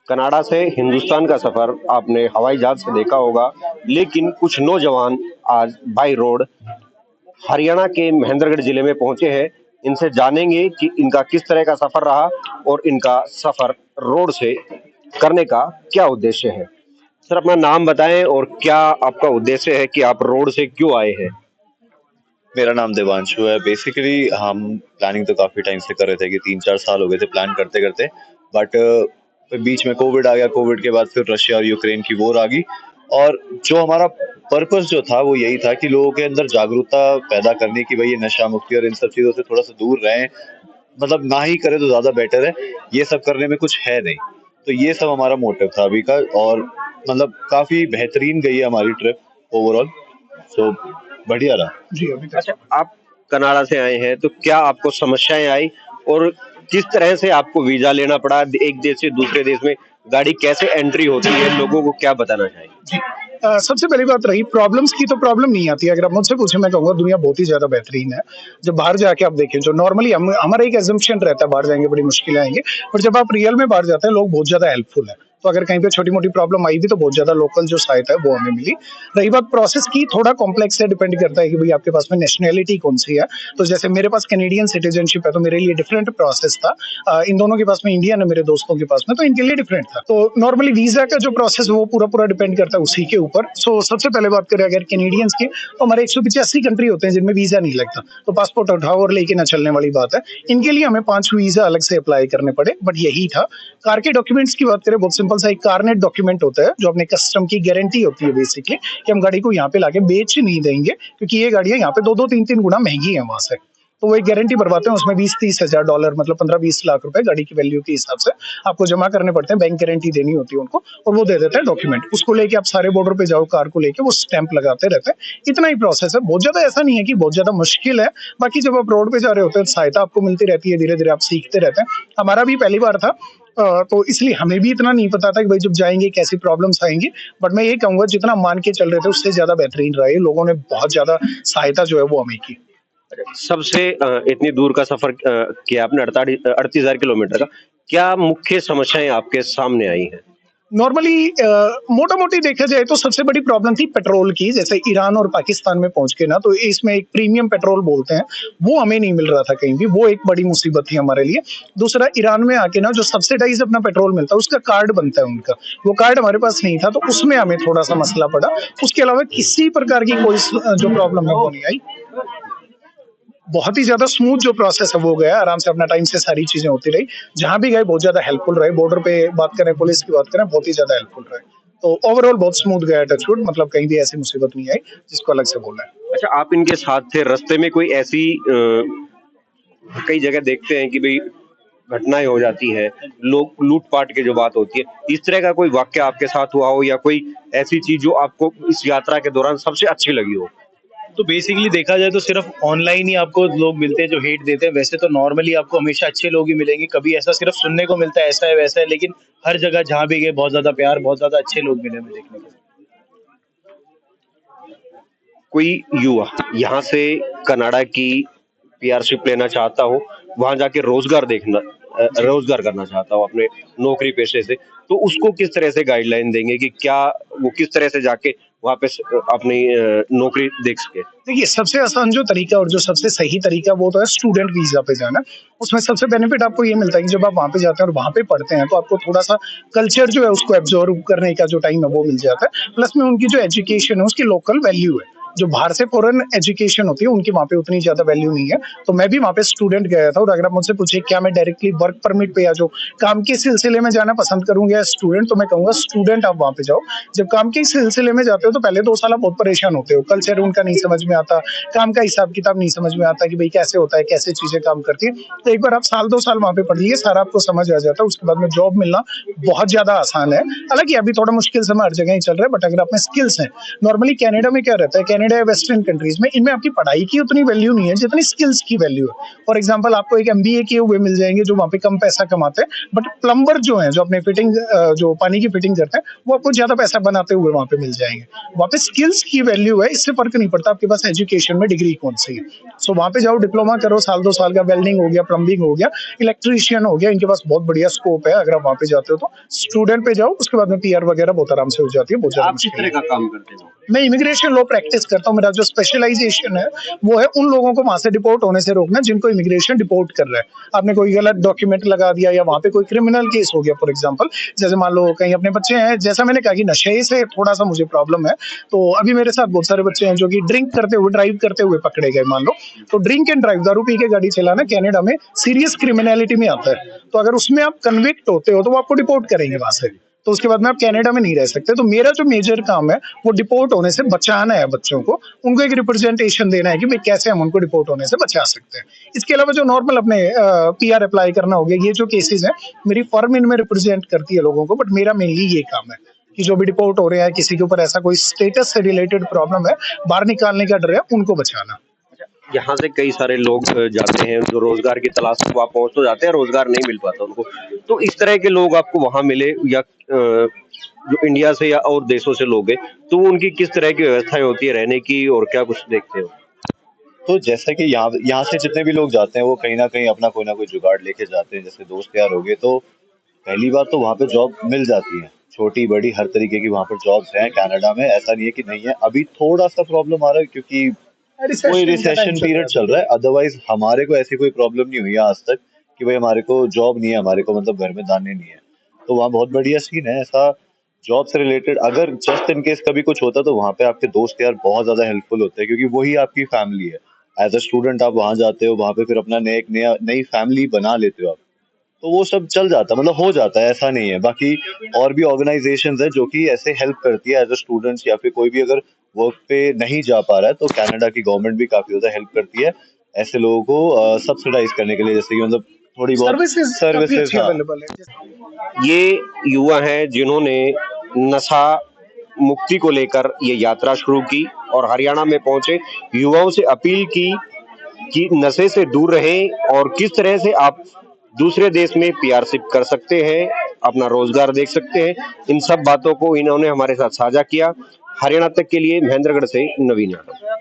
Canada से हिंदुस्तान का सफर आपने हवाई जहाज से देखा होगा, लेकिन कुछ नौजवान आज बाई रोड हरियाणा के महेंद्रगढ़ जिले में पहुंचे हैं। इनसे जानेंगे कि इनका किस तरह का सफर रहा और इनका सफर रोड से करने का क्या उद्देश्य है। सर, अपना नाम बताएं और क्या आपका उद्देश्य है कि आप रोड से क्यों आए हैं। मेरा नाम देवांशु है। बेसिकली हम प्लानिंग तो काफी टाइम से कर रहे थे कि 3-4 साल हो गए थे प्लान करते करते, बट फिर बीच में कोविड आ गया। कोविड के बाद फिर रशिया और यूक्रेन की वॉर आ गई, और जो हमारा पर्पस जो था वो यही था कि लोगों के अंदर जागरूकता पैदा करने की, भाई ये नशा मुक्ति और इन सब चीजों से थोड़ा सा दूर रहें, मतलब ना ही करे तो ज्यादा बेटर है। ये सब करने में कुछ है नहीं, तो ये सब हमारा मोटिव था अभी का। और मतलब काफी बेहतरीन गई है हमारी ट्रिप ओवरऑल, सो बढ़िया रहा। जी, अभी अच्छा, आप कनाडा से आए हैं तो क्या आपको समस्याएं आई और किस तरह से आपको वीजा लेना पड़ा, एक देश से दूसरे देश में गाड़ी कैसे एंट्री होती है, लोगों को क्या बताना चाहिए। जी। सबसे पहली बात रही प्रॉब्लम्स की, तो प्रॉब्लम नहीं आती है। अगर आप मुझसे पूछे, मैं कहूँगा दुनिया बहुत ही ज्यादा बेहतरीन है। जब बाहर जाके आप देखें, जो नॉर्मली हमारा एक एजम्पशन रहता है बाहर जाएंगे बड़ी मुश्किलें आएंगी, पर जब आप रियल में बाहर जाते हैं लोग बहुत ज्यादा हेल्पफुल है। तो अगर कहीं पे छोटी मोटी प्रॉब्लम आई भी तो बहुत ज्यादा लोकल जो सहायता है वो हमें मिली। रही बात प्रोसेस की, थोड़ा कॉम्प्लेक्स है, डिपेंड करता है कि भाई आपके पास में नेशनैलिटी कौन सी है। तो जैसे मेरे पास कैनेडियन सिटीजनशिप है तो मेरे लिए डिफरेंट प्रोसेस था। इन दोनों के पास में इंडियन है, मेरे दोस्तों के पास में, तो इनके लिए डिफरेंट था। तो नॉर्मली वीजा का जो प्रोसेस वो पूरा पूरा डिपेंड करता है उसी के ऊपर। सो सबसे पहले बात करें अगर कैनेडियंस की, तो हमारे 185 कंट्री होते हैं जिनमें वीजा नहीं लगता, तो पासपोर्ट उठाओ और लेके ना चलने वाली बात है। इनके लिए हमें 5 वीजा अलग से अप्लाई करने पड़े, बट यही था। कार के डॉक्यूमेंट्स की बात करें, बहुत सिंपल सा एक कारनेट डॉक्यूमेंट होता है जो अपने कस्टम की गारंटी होती है बेसिकली, कि हम गाड़ी को यहाँ पे लाके बेच नहीं देंगे, क्योंकि ये गाड़ियां यहाँ पे 2-3 गुना महंगी है वहां से। तो वो एक गारंटी भरवाते हैं, उसमें 20-30 हजार डॉलर, मतलब 15-20 लाख रुपए गाड़ी की वैल्यू के हिसाब से आपको जमा करने पड़ते हैं। बैंक गारंटी देनी होती है उनको, और वो दे देते हैं डॉक्यूमेंट। उसको लेके आप सारे बॉर्डर पे जाओ, कार को लेके वो स्टैंप लगाते रहते हैं। इतना ही प्रोसेस है, बहुत ज्यादा ऐसा नहीं है कि बहुत ज्यादा मुश्किल है। बाकी जब आप रोड पे जा रहे होते हैं सहायता आपको मिलती रहती है, धीरे धीरे आप सीखते रहते हैं। हमारा भी पहली बार था, तो इसलिए हमें भी इतना नहीं पता था कि भाई जब जाएंगे कैसी प्रॉब्लम्स आएंगी। बट मैं ये कहूंगा जितना मान के चल रहे थे उससे ज्यादा बेहतरीन रहा है। लोगों ने बहुत ज्यादा सहायता जो है वो हमें की। सबसे इतनी दूर का सफर किया आपने, 38,000 किलोमीटर का, क्या मुख्य समस्याएं आपके सामने आई हैं। नॉर्मली मोटा मोटी देखा जाए तो सबसे बड़ी प्रॉब्लम थी पेट्रोल की। जैसे ईरान और पाकिस्तान में पहुंच के ना, तो इसमें एक प्रीमियम पेट्रोल बोलते हैं, वो हमें नहीं मिल रहा था कहीं भी। वो एक बड़ी मुसीबत थी हमारे लिए। दूसरा, ईरान में आके ना जो सब्सिडाइज अपना पेट्रोल मिलता है उसका कार्ड बनता है उनका, वो कार्ड हमारे पास नहीं था, तो उसमें हमें थोड़ा सा मसला पड़ा। उसके अलावा किसी प्रकार की कोई जो प्रॉब्लम है वो नहीं आई। बहुत ही ज्यादा स्मूथ जो प्रोसेस है वो गया, आराम से अपना टाइम से सारी चीजें होती रही। जहां भी गए बहुत ज्यादा हेल्पफुल रहे। बॉर्डर पे बात करें, पुलिस की बात करें, बहुत ही ज्यादा हेल्पफुल रहे। तो ओवरऑल बहुत स्मूथ गया टचवुड, मतलब कहीं भी ऐसी मुसीबत नहीं आई जिसको अलग से बोलना है। अच्छा, आप इनके साथ थे, रास्ते में कोई ऐसी कई जगह देखते हैं कि भाई घटनाएं हो जाती हैं, लोग लूटपाट की जो बात होती है, इस तरह का कोई वाक्य आपके साथ हुआ हो या कोई ऐसी चीज जो आपको इस यात्रा के दौरान सबसे अच्छी लगी हो। तो बेसिकली देखा जाए तो सिर्फ ऑनलाइन ही आपको लोग मिलते हैं जो हेट देते हैं। वैसे तो नॉर्मली आपको हमेशा अच्छे लोग ही मिलेंगे, कभी ऐसा सिर्फ सुनने को मिलता है ऐसा है वैसा है, लेकिन हर जगह जहाँ भी गए बहुत ज्यादा प्यार, बहुत ज्यादा अच्छे लोग मिले हमें देखने को। कोई युवा यहाँ से कनाडा की पीआरशिप लेना चाहता हो, वहां जाके रोजगार करना चाहता हो अपने नौकरी पेशे से, तो उसको किस तरह से गाइडलाइन देंगे कि क्या वो किस तरह से जाके वहां पे अपनी नौकरी देख सके। देखिए, सबसे आसान जो तरीका और जो सबसे सही तरीका वो तो है स्टूडेंट वीजा पे जाना। उसमें सबसे बेनिफिट आपको ये मिलता है कि जब आप वहां पे जाते हैं और वहां पे पढ़ते हैं तो आपको थोड़ा सा कल्चर जो है उसको एब्जॉर्व करने का जो टाइम है वो मिल जाता है। प्लस में उनकी जो एजुकेशन है उसकी लोकल वैल्यू है। जो बाहर से फॉरेन एजुकेशन होती है उनकी वहां पे उतनी ज्यादा वैल्यू नहीं है। तो मैं भी वहां पे स्टूडेंट गया था, और अगर आप मुझसे पूछे क्या मैं डायरेक्टली वर्क परमिट पे या जो काम के सिलसिले में जाना पसंद करूंगा या स्टूडेंट, तो मैं कहूंगा स्टूडेंट आप वहां पे जाओ। जब काम के सिलसिले में जाते हो तो पहले 2 साल आप बहुत परेशान होते हो, कल्चर उनका नहीं समझ में आता, काम का हिसाब किताब नहीं समझ में आता कि भाई कैसे होता है, कैसे चीजें काम करती है। तो एक बार आप 1-2 साल वहां पे पढ़ लिए, सारा आपको समझ आ जाता है। उसके बाद में जॉब मिलना बहुत ज्यादा आसान है। हालांकि अभी थोड़ा मुश्किल समय हर जगह ही चल रहा है, बट अगर आप में स्किल्स हैं। नॉर्मली कनाडा में क्या रहता है, कनाडा या वेस्टर्न कंट्रीज में, इनमें आपकी पढ़ाई की उतनी वैल्यू नहीं है जितनी स्किल्स की वैल्यू है। फॉर एग्जांपल आपको एक एमबीए किए हुए मिल जाएंगे जो वहाँ पे कम पैसा कमाते हैं, बट प्लम्बर जो है जो अपने फिटिंग जो पानी की फिटिंग करते हैं वो आपको ज्यादा पैसा बनाते हुए वहाँ पे मिल जाएंगे। वहाँ पे स्किल्स की वैल्यू है, इससे फर्क नहीं पड़ता आपके पास एजुकेशन में डिग्री कौन सी है। सो वहाँ पे जाओ, डिप्लोमा करो, साल 2 साल का, वेल्डिंग हो गया, प्लम्बिंग हो गया, इलेक्ट्रीशियन हो गया, इनके पास बहुत बढ़िया स्कोप है। अगर आप वहाँ पे जाते हो तो स्टूडेंट पे जाओ, उसके बाद में पीआर वगैरह बहुत आराम से हो जाती है। बहुत ज्यादा आप किस मुश्किल तरह है। का काम करते हो? मैं इमिग्रेशन लॉ प्रैक्टिस करता हूँ। मेरा जो स्पेशलाइजेशन है वो है उन लोगों को वहां से डिपोर्ट होने से रोकना जिनको इमिग्रेशन डिपोर्ट कर रहा है। आपने कोई गलत डॉक्यूमेंट लगा दिया या वहां पे कोई क्रिमिनल केस हो गया, फॉर एग्जांपल, जैसे मान लो कहीं अपने बच्चे हैं, जैसा मैंने कहा कि नशे से थोड़ा सा मुझे प्रॉब्लम है, तो अभी मेरे साथ बहुत सारे बच्चे हैं जो कि ड्रिंक करते हुए, ड्राइव करते हुए पकड़े गए, मान लो। तो ड्रिंक एंड ड्राइव, दारू पी के गाड़ी चलाना कनाडा में सीरियस क्रिमिनलिटी में आता है। तो अगर उसमें आप कन्विक्ट होते हो तो वो आपको डिपोर्ट करेंगे वहां से, तो उसके बाद में आप कनाडा में नहीं रह सकते। तो मेरा जो मेजर काम है वो डिपोर्ट होने से बचाना है बच्चों को, उनको एक रिप्रेजेंटेशन देना है कि भाई कैसे हम उनको डिपोर्ट होने से बचा सकते हैं। इसके अलावा जो नॉर्मल अपने पीआर अप्लाई करना हो गया, ये जो केसेस है मेरी फर्म इनमें रिप्रेजेंट करती है लोगों को, बट मेरा मेनली ये काम है कि जो भी डिपोर्ट हो रहे हैं, किसी के ऊपर ऐसा कोई स्टेटस से रिलेटेड प्रॉब्लम है, बाहर निकालने का डर है, उनको बचाना। यहाँ से कई सारे लोग जाते हैं जो रोजगार की तलाश में वहाँ पहुंच तो जाते हैं, रोजगार नहीं मिल पाता उनको। तो इस तरह के लोग आपको वहां मिले या जो इंडिया से या और देशों से लोग हैं, तो उनकी किस तरह की व्यवस्थाएं होती है रहने की, और क्या कुछ देखते हो? तो जैसा कि यहाँ से जितने भी लोग जाते हैं वो कहीं ना कहीं अपना कोई ना कोई जुगाड़ लेके जाते हैं। जैसे दोस्त यार हो गए तो पहली बात तो वहाँ पे जॉब मिल जाती है, छोटी बड़ी हर तरीके की वहाँ पर जॉब्स हैं कनाडा में, ऐसा नहीं है कि नहीं है। अभी थोड़ा सा प्रॉब्लम आ रहा है क्योंकि कोई रिसेशन पीरियड चल रहा है, अदरवाइज हमारे को ऐसी कोई प्रॉब्लम नहीं हुई है आज तक कि भाई हमारे को जॉब नहीं है, हमारे को मतलब घर में दाने नहीं है। तो वहाँ बहुत बढ़िया सीन है ऐसा जॉब से रिलेटेड। अगर जस्ट इन केस कभी कुछ होता तो वहाँ पे आपके दोस्त यार बहुत ज्यादा हेल्पफुल होते हैं क्योंकि वही आपकी फैमिली है। एज अ स्टूडेंट आप वहाँ जाते हो, वहाँ पे फिर अपना नई फैमिली बना लेते हो आप, तो वो सब चल जाता है, मतलब हो जाता है, ऐसा नहीं है। बाकी और भी ऑर्गेनाइजेशंस है जो कि ऐसे हेल्प करती है एज अ स्टूडेंट्स, या फिर कोई भी अगर वर्क पे नहीं जा पा रहा है तो कनाडा की गवर्नमेंट भी काफी ज्यादा हेल्प करती है ऐसे लोगों को सब्सिडाइज करने के लिए, जैसे कि मतलब थोड़ी बहुत सर्विसेज काफी सर्विसेज। अच्छी हाँ, अवेलेबल है। ये युवा हैं जिन्होंने नशा मुक्ति को लेकर ये यात्रा शुरू की और हरियाणा में पहुंचे, युवाओं से अपील की कि नशे से दूर रहें और किस तरह से आप दूसरे देश में पीआरशिप कर सकते हैं, अपना रोजगार देख सकते हैं। इन सब बातों को इन्होंने हमारे साथ साझा किया। हरियाणा तक के लिए महेंद्रगढ़ से नवीन यादव।